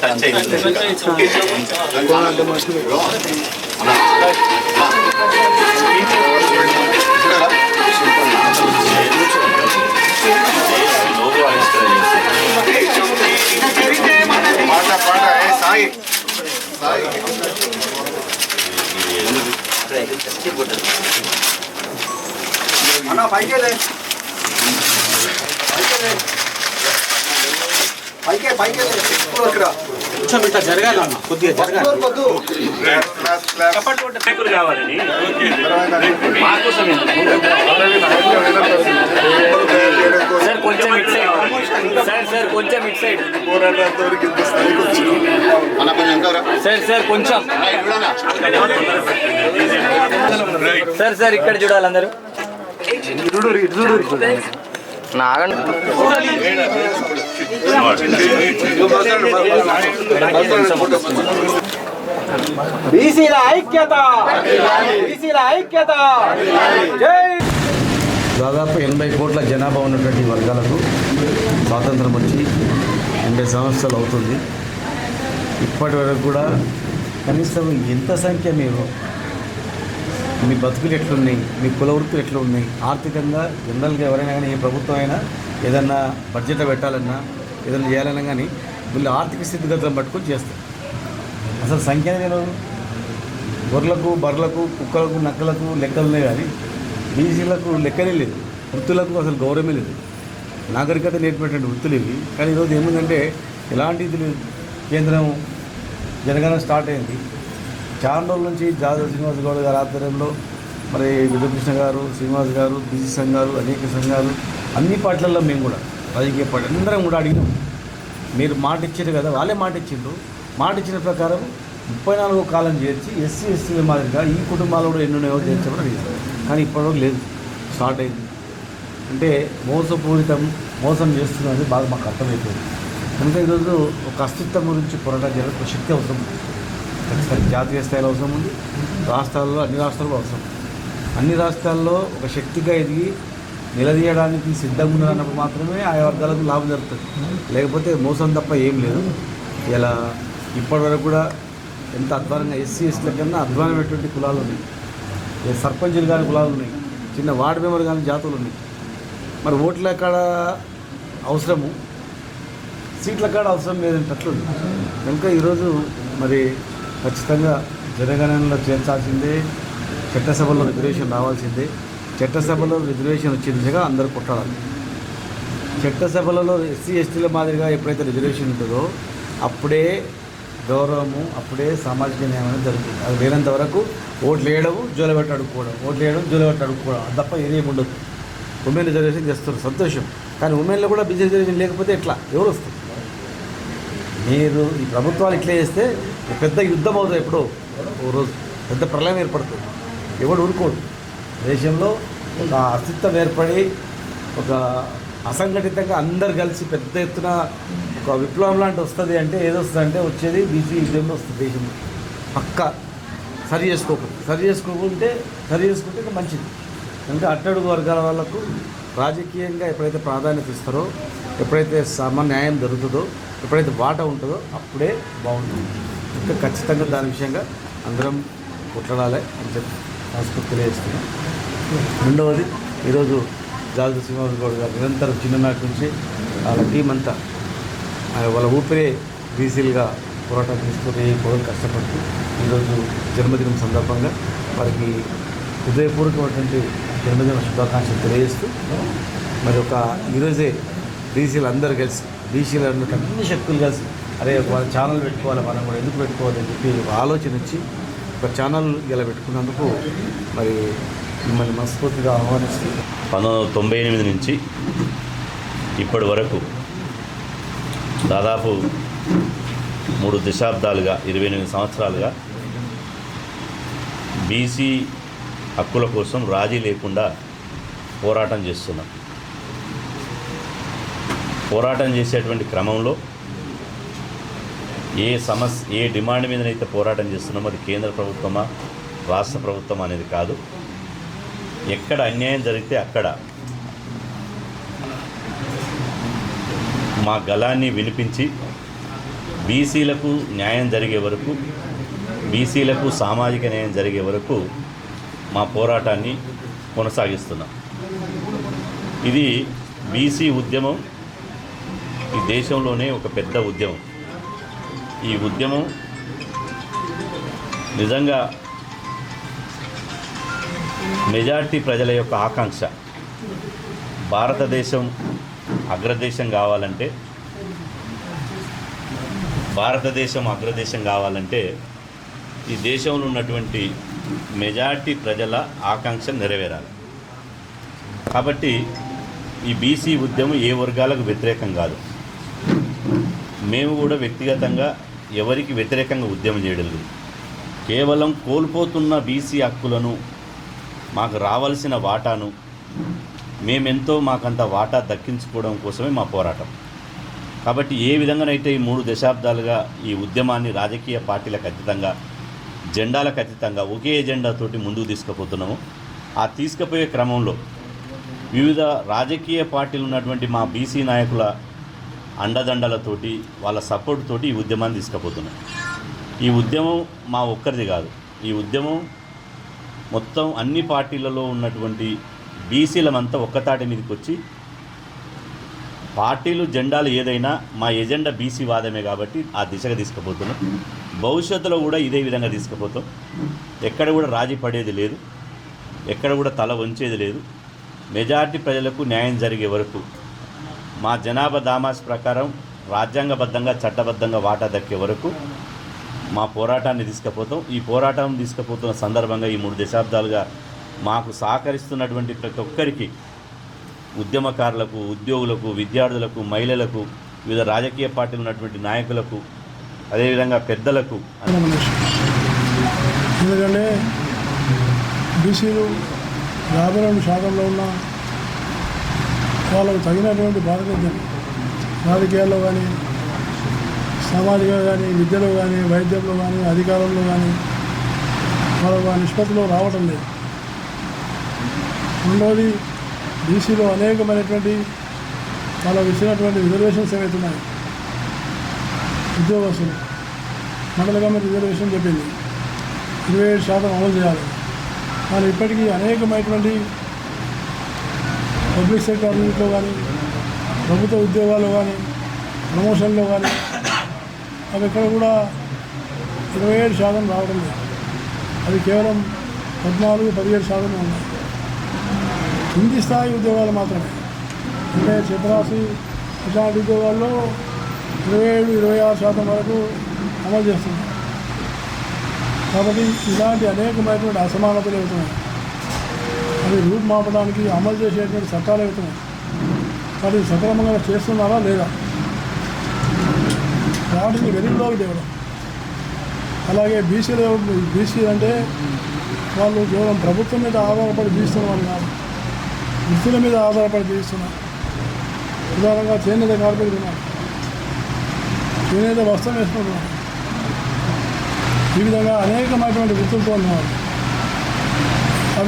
Touch అయింది. కొంచెం ఇట్లా జరగాలన్న, కొద్దిగా జరగాలి. కావాలని సార్ కొంచెం ఇట్ సైడ్ సార్ కొంచెం ఇట్ సైడ్ సార్ కొంచెం సార్ ఇక్కడ చూడాలి అందరూ. నాగండి బీసీల ఐక్యత, బీసీల ఐక్యత. దాదాపు 80 కోట్ల జనాభా ఉన్నటువంటి వర్గాలకు స్వాతంత్రం వచ్చి 80 సంవత్సరాలు అవుతుంది. ఇప్పటి వరకు కూడా కనీసం ఎంత సంఖ్య మీ బతుకులు ఎట్లున్నాయి, మీ కుల వృత్తులు ఎట్లా ఉన్నాయి, ఆర్థికంగా జనరల్గా ఎవరైనా కానీ ఏ ప్రభుత్వం అయినా ఏదన్నా బడ్జెట్ పెట్టాలన్నా ఏదైనా చేయాలన్నా కానీ వీళ్ళు ఆర్థిక స్థితిగతులను పట్టుకొని చేస్తారు. అసలు సంఖ్య నేను గొర్రెలకు, బర్రెలకు, కుక్కలకు, నక్కలకు లెక్కలు ఉన్నాయి కానీ బీసీలకు లెక్కనే లేదు. వృత్తులకు అసలు గౌరవమే లేదు. నాగరికత నేర్పేటువంటి వృత్తులు ఇవి. కానీ ఈరోజు ఏముందంటే ఎలాంటి ఇది లేదు. కేంద్రం జనగణన స్టార్ట్ అయింది. చాలా రోజుల నుంచి జాదవ్ శ్రీనివాస్ గౌడ్ గారి ఆధ్వర్యంలో మరి విజయకృష్ణ గారు, శ్రీనివాస్ గారు, బీసీ సంఘాలు, అనేక సంఘాలు, అన్ని పార్టీలలో మేము కూడా రాజకీయ పార్టీ అందరం కూడా అడిగినాం. మీరు మాట ఇచ్చారు కదా, వాళ్ళే మాట ఇచ్చిండ్రు. మాట ఇచ్చిన ప్రకారం 34 కాలం చేర్చి ఎస్సీ ఎస్టీల మాదిరిగా ఈ కుటుంబాలు కూడా ఎన్నున్నాయో చేర్చమని అడిగారు. కానీ ఇప్పటివరకు లేదు. స్టార్ట్ అయింది అంటే మోసం చేస్తున్నది బాగా మాకు అర్థమైపోయింది. కనుక ఈరోజు ఒక అస్తిత్వం గురించి పోరాటం చేయాలి. ఒక శక్తి అవసరం ఉంది. ఖచ్చితంగా జాతీయ స్థాయిలో అవసరం ఉంది. రాష్ట్రాల్లో అన్ని రాష్ట్రాల్లో అవసరం. అన్ని రాష్ట్రాల్లో ఒక శక్తిగా ఎదిగి నిలదీయడానికి సిద్ధంగా ఉన్నప్పుడు మాత్రమే ఆయా వర్గాలకు లాభం జరుగుతుంది. లేకపోతే మోసం తప్ప ఏం లేదు. ఇలా ఇప్పటివరకు కూడా ఎంత అధ్వానంగా ఎస్సీ ఎస్టీల కన్నా అధ్వానమైనటువంటి కులాలు ఉన్నాయి. సర్పంచులు కానీ కులాలు ఉన్నాయి. చిన్న వార్డు మెంబర్ కానీ జాతులు ఉన్నాయి. మరి ఓట్ల కాడ అవసరము, సీట్ల కాడ అవసరం లేదంటట్లుంది. కనుక ఈరోజు మరి ఖచ్చితంగా జనగణనలో చేర్చాల్సిందే. చట్టసభలో రిజర్వేషన్ రావాల్సిందే. చట్టసభలో రిజర్వేషన్ వచ్చే దిశగా అందరూ కొట్టాలి. చట్టసభలలో ఎస్సీ ఎస్టీల మాదిరిగా ఎప్పుడైతే రిజర్వేషన్ ఉంటుందో అప్పుడే గౌరవము, అప్పుడే సామాజిక న్యాయం అనేది జరుగుతుంది. అది లేనంత వరకు ఓట్లు వేయడము, జోలబెట్టి అడుక్కోవడం, ఓట్లు వేయడం, జోలబెట్టి అడుక్కోవడం, అది తప్ప ఏదేమి ఉండదు. ఉమెన్ రిజర్వేషన్ చేస్తారు, సంతోషం. కానీ ఉమెన్లో కూడా బీసీ రిజర్వేషన్ లేకపోతే ఎట్లా, ఎవరు వస్తారు? మీరు ఈ ప్రభుత్వాలు ఇట్లా చేస్తే పెద్ద యుద్ధం అవుతుంది. ఎప్పుడో ఓ రోజు పెద్ద ప్రళయం ఏర్పడుతుంది. ఎవడు ఊరుకోడు. దేశంలో ఒక అస్తిత్వం ఏర్పడి ఒక అసంఘటితంగా అందరు కలిసి పెద్ద ఎత్తున ఒక విప్లవం లాంటి వస్తుంది అంటే ఏదొస్తుంది అంటే వచ్చేది బీసీ యుద్ధంలో వస్తుంది. దేశంలో పక్క సరి చేసుకుంటే ఇంకా మంచిది. కనుక అట్టడుగు వర్గాల వాళ్ళకు రాజకీయంగా ఎప్పుడైతే ప్రాధాన్యత ఇస్తారో, ఎప్పుడైతే న్యాయం జరుగుతుందో, ఎప్పుడైతే వాటా ఉంటుందో అప్పుడే బాగుంటుంది. ఇంకా ఖచ్చితంగా దాని విషయంగా అందరం కొట్లాడాలి అని చెప్పి సంస్కృతి తెలియజేస్తున్నాం. రెండవది, ఈరోజు జాదవ్ శ్రీనివాస్ గౌడ్ గారు నిరంతరం చిన్ననాటి నుంచి వాళ్ళ టీం అంతా వాళ్ళ ఊపిరే బీసీలుగా పోరాటం తీసుకుని పొగలు కష్టపడుతూ ఈరోజు జన్మదినం సందర్భంగా వారికి హృదయపూర్వకమైనటువంటి జన్మదిన శుభాకాంక్షలు తెలియజేస్తూ మరి ఈరోజే బీసీలు అందరూ కలిసి, బీసీలు అన్ని శక్తులు కలిసి అరే వాళ్ళ ఛానల్ పెట్టుకోవాలి, మనం కూడా ఎందుకు పెట్టుకోవాలి అని చెప్పి ఆలోచన ఇచ్చి ఒక ఛానల్ ఇలా పెట్టుకున్నందుకు మరి మిమ్మల్ని మనస్ఫూర్తిగా ఆహ్వానిస్తూ 1998 నుంచి ఇప్పటి వరకు దాదాపు 3 దశాబ్దాలుగా 28 సంవత్సరాలుగా బీసీ హక్కుల కోసం రాజీ లేకుండా పోరాటం చేస్తున్నాం. పోరాటం చేసేటువంటి క్రమంలో ఏ డిమాండ్ మీదనైతే పోరాటం చేస్తున్నామో అది కేంద్ర ప్రభుత్వమా, రాష్ట్ర ప్రభుత్వం అనేది కాదు. ఎక్కడ అన్యాయం జరిగితే అక్కడ మా గళాన్ని వినిపించి బీసీలకు న్యాయం జరిగే వరకు, బీసీలకు సామాజిక న్యాయం జరిగే వరకు మా పోరాటాన్ని కొనసాగిస్తున్నాం. ఇది బీసీ ఉద్యమం ఈ దేశంలోనే ఒక పెద్ద ఉద్యమం. ఈ ఉద్యమం నిజంగా మెజారిటీ ప్రజల యొక్క ఆకాంక్ష. భారతదేశం అగ్రదేశం కావాలంటే ఈ దేశంలో ఉన్నటువంటి మెజారిటీ ప్రజల ఆకాంక్ష నెరవేరాలి. కాబట్టి ఈ బీసీ ఉద్యమం ఏ వర్గాలకు వ్యతిరేకం కాదు. మేము కూడా వ్యక్తిగతంగా ఎవరికి వ్యతిరేకంగా ఉద్యమం చేయడం లేదు. కేవలం కోల్పోతున్న బీసీ హక్కులను, మాకు రావాల్సిన వాటాను మాకంత వాటా దక్కించుకోవడం కోసమే మా పోరాటం. కాబట్టి ఏ విధంగానైతే ఈ 3 దశాబ్దాలుగా ఈ ఉద్యమాన్ని రాజకీయ పార్టీలకు అతీతంగా, జెండాలకు అతీతంగా ఒకే ఎజెండాతోటి ముందుకు తీసుకుపోతున్నామో, ఆ తీసుకుపోయే క్రమంలో వివిధ రాజకీయ పార్టీలు ఉన్నటువంటి మా బీసీ నాయకుల అండదండలతోటి, వాళ్ళ సపోర్ట్ తోటి ఈ ఉద్యమాన్ని తీసుకుపోతున్నాం. ఈ ఉద్యమం మా ఒక్కరిది కాదు. ఈ ఉద్యమం మొత్తం అన్ని పార్టీలలో ఉన్నటువంటి బీసీలమంతా ఒక్కతాటి మీదకి వచ్చి, పార్టీలు జెండాలు ఏదైనా మా ఎజెండా బీసీ వాదమే కాబట్టి ఆ దిశగా తీసుకుపోతున్నాం. భవిష్యత్తులో కూడా ఇదే విధంగా తీసుకుపోతాం. ఎక్కడ కూడా రాజీ పడేది లేదు, ఎక్కడ కూడా తల వంచేది లేదు. మెజారిటీ ప్రజలకు న్యాయం జరిగే వరకు, మా జనాభా దామాస్ ప్రకారం రాజ్యాంగబద్ధంగా చట్టబద్ధంగా వాటా దక్కే వరకు మా పోరాటాన్ని తీసుకుపోతాం. ఈ పోరాటం తీసుకుపోతున్న సందర్భంగా ఈ 3 దశాబ్దాలుగా మాకు సహకరిస్తున్నటువంటి ప్రతి ఒక్కరికి, ఉద్యమకారులకు, ఉద్యోగులకు, విద్యార్థులకు, మహిళలకు, వివిధ రాజకీయ పార్టీలు ఉన్నటువంటి నాయకులకు, అదేవిధంగా పెద్దలకు, ఎందుకంటే బీసీలు 52% ఉన్న వాళ్ళకు తగినటువంటి ప్రాతినిధ్యం రాజకీయాల్లో కానీ, సామాజికంగా కానీ, విద్యలో కానీ, వైద్యంలో కానీ, అధికారంలో కానీ వాళ్ళకు ఆ నిష్పత్తిలో రావటం లేదు. రెండవది, బీసీలో అనేకమైనటువంటి వాళ్ళకు ఇచ్చినటువంటి రిజర్వేషన్స్ ఏవైతున్నాయి, ఉద్యోగస్తులు మండల కమిటీ రిజర్వేషన్ చెప్పింది 27% అమలు చేయాలి. కానీ ఇప్పటికీ అనేకమైనటువంటి పబ్లిక్ సెక్టర్ అన్నింటిలో కానీ, ప్రభుత్వ ఉద్యోగాల్లో కానీ, ప్రమోషన్లో కానీ అవి ఇక్కడ కూడా 27% రావడం లేదు. అది కేవలం 14-17% ఉన్నాయి. కింది స్థాయి ఉద్యోగాలు మాత్రమే, అంటే చిత్రాసి ఇట్లాంటి ఉద్యోగాల్లో 27-26% వరకు అమలు చేస్తున్నారు. కాబట్టి ఇలాంటి అనేకమైనటువంటి అసమానతలు అవుతున్నాయి. అవి రూపుమాపడానికి అమలు చేసేటువంటి చట్టాలు అవుతున్నాయి. వాటిని సక్రమంగా చేస్తున్నారా లేదా, వాటిని వెలుగులోకి తేవడం. అలాగే బీసీ అంటే వాళ్ళు కేవలం ప్రభుత్వం మీద ఆధారపడి జీవిస్తున్న వాళ్ళు కాదు, వృత్తుల మీద ఆధారపడి జీవిస్తున్నారు. ఉదాహరణగా చేనేత కార్మికులు ఉన్నారు, చేనేత వస్త్రం వేసుకుంటున్నారు. ఈ విధంగా అనేకమైనటువంటి వృత్తులతో ఉన్నారు.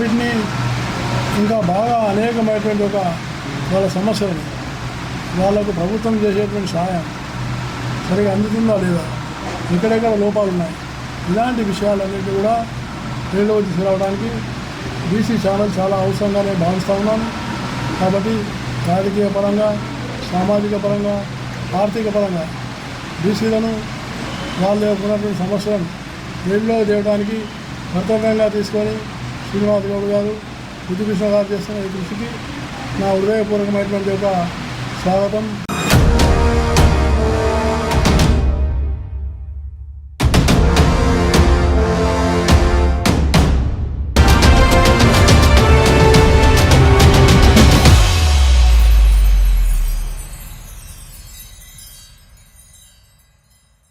వీటిని ఇంకా బాగా అనేకమైనటువంటి వాళ్ళ సమస్యలు, వాళ్ళకు ప్రభుత్వం చేసేటువంటి సహాయం సరిగా అందుతుందా లేదా, ఎక్కడెక్కడ లోపాలు ఉన్నాయి, ఇలాంటి విషయాలన్నింటినీ కూడా వెలుగులోకి తీసుకురావడానికి బీసీ ఛానల్ చాలా అవసరంగా నేను భావిస్తూ ఉన్నాను. కాబట్టి రాజకీయ పరంగా, సామాజిక పరంగా, ఆర్థిక పరంగా బీసీలను వాళ్ళ ఉన్నటువంటి సమస్యలను వెలుగులోకి తేవడానికి కర్తవ్యంగా తీసుకొని శ్రీనివాస్ గౌడ్ గారు, బుద్ధికృష్ణ గారు చేస్తున్న ఈ కృషికి నా హృదయపూర్వకమైనటువంటి స్వాగతం.